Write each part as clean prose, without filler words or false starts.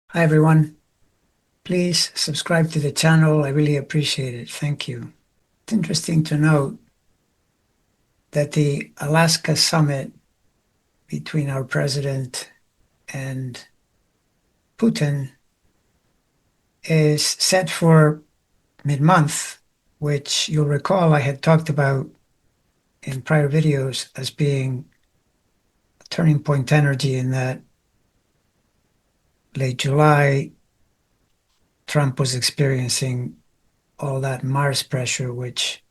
Hi, everyone. Please subscribe to the channel. I really appreciate it. Thank you. It's interesting to note that the Alaska summit between our president and Putin is set for mid-month, which you'll recall I had talked about in prior videos as being a turning point energy in that late July, Trump was experiencing all that Mars pressure, which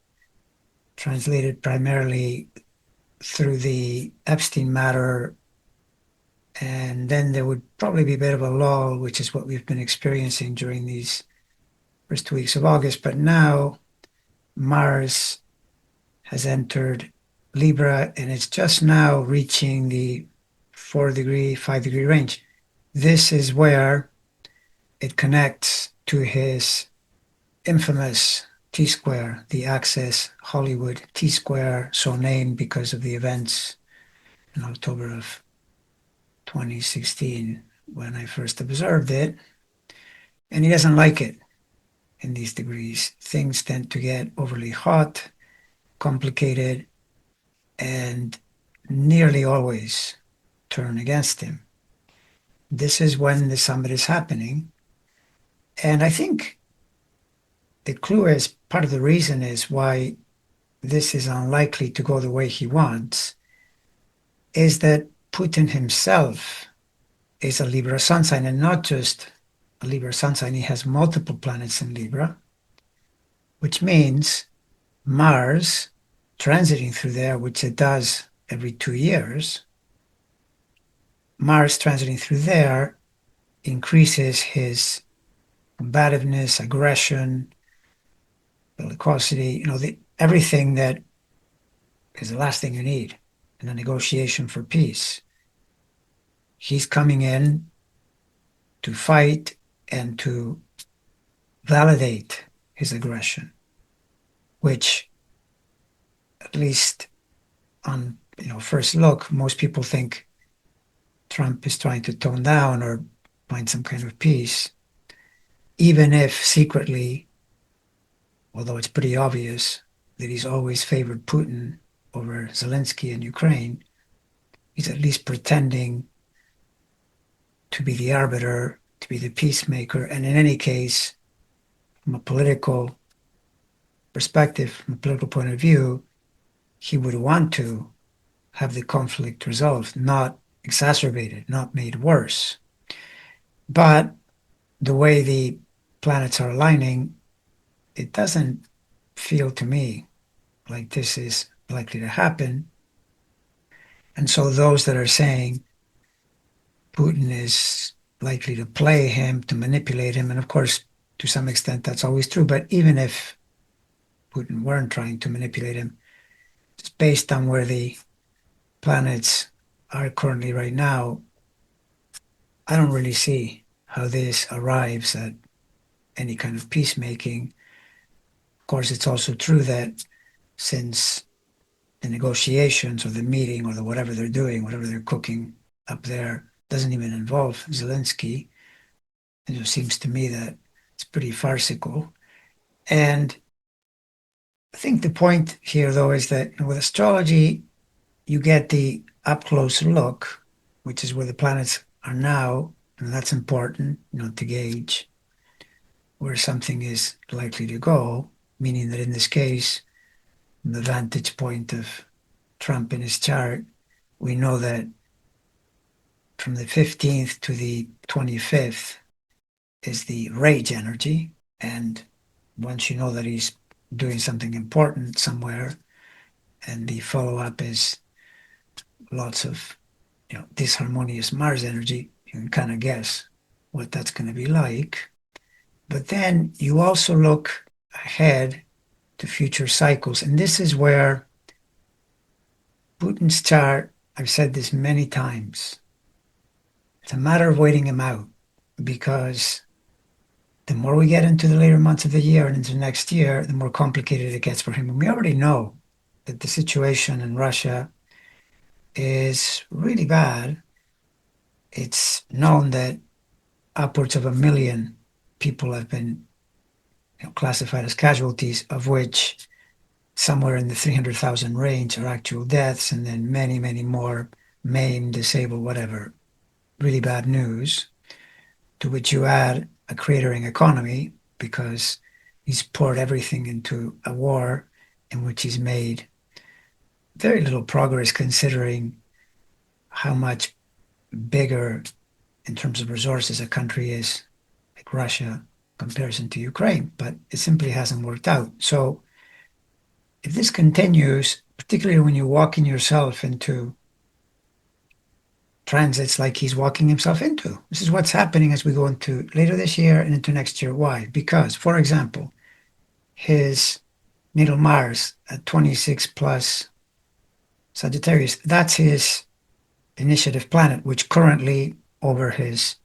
translated primarily through the Epstein matter, and then there would probably be a bit of a lull, which is what we've been experiencing during these first 2 weeks of August. But now Mars has entered Libra, and it's just now reaching the 4 degree, 5 degree range. This is where it connects to his infamous T square, the Access Hollywood T square, so named because of the events in October of 2016 when I first observed it. And he doesn't like it in these degrees. Things tend to get overly hot, complicated, and nearly always turn against him. This is when the summit is happening. And I think the clue is part of the reason is why this is unlikely to go the way he wants is that Putin himself is a Libra sun sign, and not just a Libra sun sign. He has multiple planets in Libra, which means Mars transiting through there, which it does every 2 years. Mars transiting through there increases his combativeness, aggression, bellicosity, everything that is the last thing you need in a negotiation for peace. He's coming in to fight and to validate his aggression, which, at least on first look, most people think Trump is trying to tone down or find some kind of peace, even if secretly, although it's pretty obvious that he's always favored Putin over Zelensky in Ukraine, he's at least pretending to be the arbiter, to be the peacemaker. And in any case, from a political perspective, from a political point of view, he would want to have the conflict resolved, not exacerbated, not made worse. But the way the planets are aligning, it doesn't feel to me like this is likely to happen. And so those that are saying Putin is likely to play him, to manipulate him, and of course, to some extent, that's always true. But even if Putin weren't trying to manipulate him, just based on where the planets are currently right now, I don't really see how this arrives at any kind of peacemaking. Of course, it's also true that since the negotiations or the meeting or the whatever they're doing, whatever they're cooking up there, doesn't even involve Zelensky, it just seems to me that it's pretty farcical. And I think the point here, though, is that with astrology, you get the up close look, which is where the planets are now, and that's important, to gauge where something is likely to go, meaning that in this case, from the vantage point of Trump in his chart, we know that from the 15th to the 25th is the rage energy. And once you know that he's doing something important somewhere, and the follow up is lots of disharmonious Mars energy, you can kind of guess what that's going to be like. But then you also look ahead to future cycles. And this is where Putin's chart, I've said this many times, it's a matter of waiting him out, because the more we get into the later months of the year and into next year, the more complicated it gets for him. And we already know that the situation in Russia is really bad. It's known that upwards of 1 million people have been classified as casualties, of which somewhere in the 300,000 range are actual deaths, and then many, many more maimed, disabled, whatever. Really bad news. To which you add a cratering economy because he's poured everything into a war in which he's made very little progress considering how much bigger in terms of resources a country is like Russia in comparison to Ukraine, but it simply hasn't worked out. So if this continues, particularly when you're walking yourself into transits like he's walking himself into, this is what's happening as we go into later this year and into next year. Why? Because, for example, his natal Mars at 26 plus Sagittarius, that's his initiative planet, which currently over his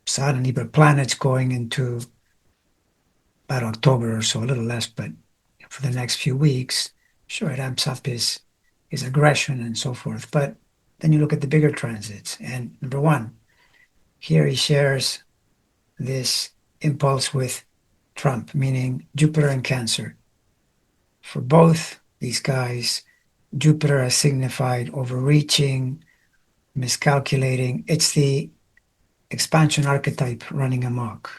Sun and Libra planets going into about October or so, a little less, but for the next few weeks, sure, it amps up his aggression and so forth. But then you look at the bigger transits, and number one, here he shares this impulse with Trump, meaning Jupiter and Cancer. For both these guys, Jupiter has signified overreaching, miscalculating. It's the expansion archetype running amok.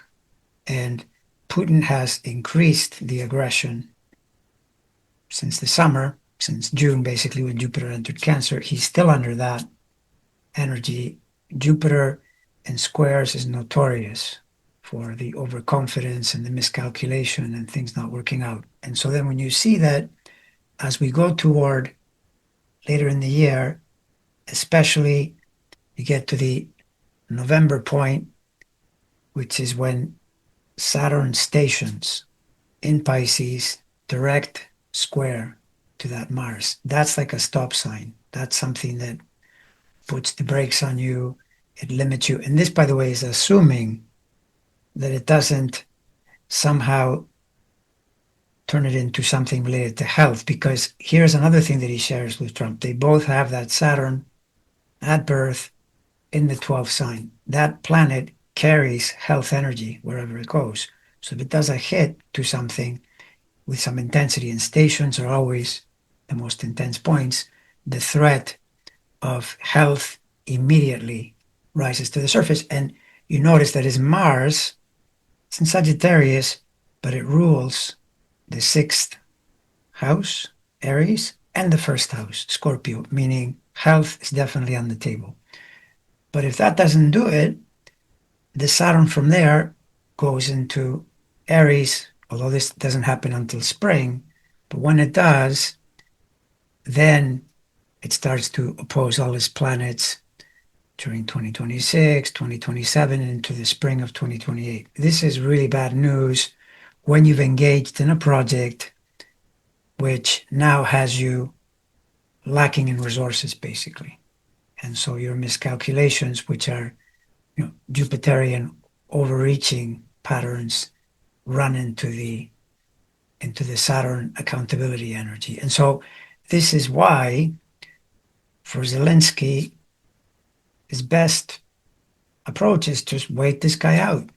And Putin has increased the aggression since the summer, since June, basically, when Jupiter entered Cancer. He's still under that energy. Jupiter in squares is notorious for the overconfidence and the miscalculation and things not working out. And so then when you see that as we go toward later in the year, especially you get to the November point, which is when Saturn stations in Pisces, direct square to that Mars. That's like a stop sign. That's something that puts the brakes on you. It limits you. And this, by the way, is assuming that it doesn't somehow turn it into something related to health. Because here's another thing that he shares with Trump. They both have that Saturn at birth in the 12th sign. That planet carries health energy wherever it goes. So if it does a hit to something with some intensity, and stations are always the most intense points, the threat of health immediately rises to the surface. And you notice that his Mars, it's in Sagittarius, but it rules the sixth house, Aries, and the first house, Scorpio, meaning health is definitely on the table. But if that doesn't do it, the Saturn from there goes into Aries, although this doesn't happen until spring. But when it does, then it starts to oppose all its planets during 2026, 2027, and into the spring of 2028. This is really bad news when you've engaged in a project which now has you lacking in resources, basically. And so your miscalculations, which are Jupiterian overreaching patterns, run into the Saturn accountability energy. And so this is why for Zelensky, his best approach is just wait this guy out,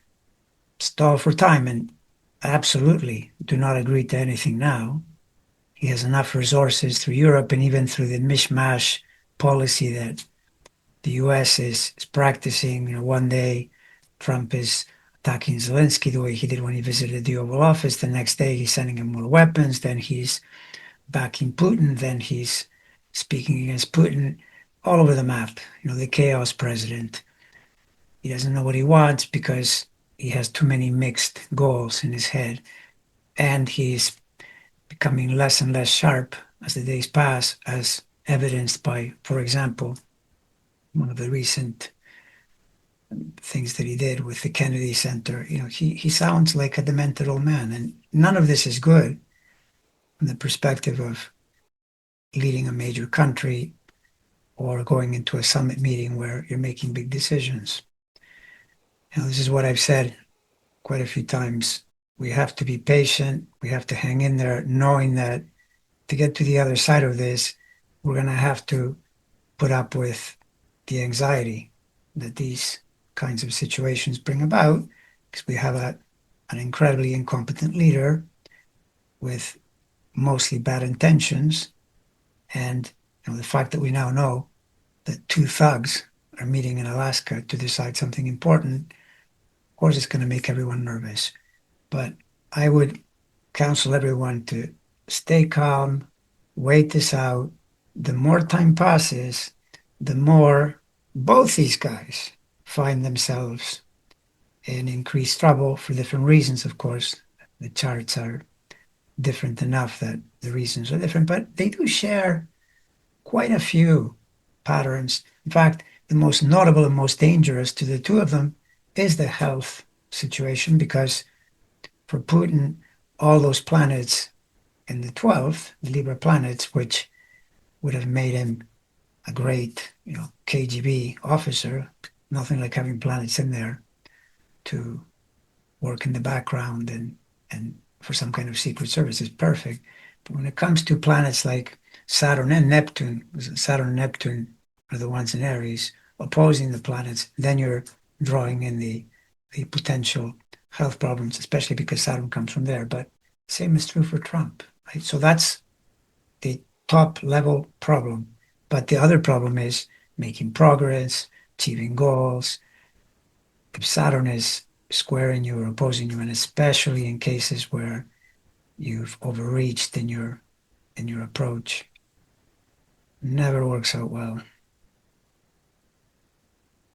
stall for time, and absolutely do not agree to anything now. He has enough resources through Europe and even through the mishmash policy that the US is practicing. One day Trump is attacking Zelensky the way he did when he visited the Oval Office. The next day he's sending him more weapons. Then he's backing Putin. Then he's speaking against Putin all over the map. The chaos president. He doesn't know what he wants because he has too many mixed goals in his head. And he's becoming less and less sharp as the days pass, as evidenced by, for example, one of the recent things that he did with the Kennedy Center. He sounds like a demented old man, and none of this is good from the perspective of leading a major country or going into a summit meeting where you're making big decisions. This is what I've said quite a few times. We have to be patient. We have to hang in there, knowing that to get to the other side of this, we're going to have to put up with the anxiety that these kinds of situations bring about, because we have an incredibly incompetent leader with mostly bad intentions. And the fact that we now know that two thugs are meeting in Alaska to decide something important, of course, it's going to make everyone nervous. But I would counsel everyone to stay calm, wait this out. The more time passes, the more both these guys find themselves in increased trouble for different reasons, of course. The charts are different enough that the reasons are different, but they do share quite a few patterns. In fact, the most notable and most dangerous to the two of them is the health situation, because for Putin, all those planets in the 12th, the Libra planets, which would have made him a great, KGB officer, nothing like having planets in there to work in the background and for some kind of secret service is perfect. But when it comes to planets like Saturn and Neptune, Saturn and Neptune are the ones in Aries opposing the planets, then you're drawing in the potential health problems, especially because Saturn comes from there. But same is true for Trump, right? So that's the top level problem. But the other problem is making progress, achieving goals. If Saturn is squaring you or opposing you, and especially in cases where you've overreached in your approach, never works out well.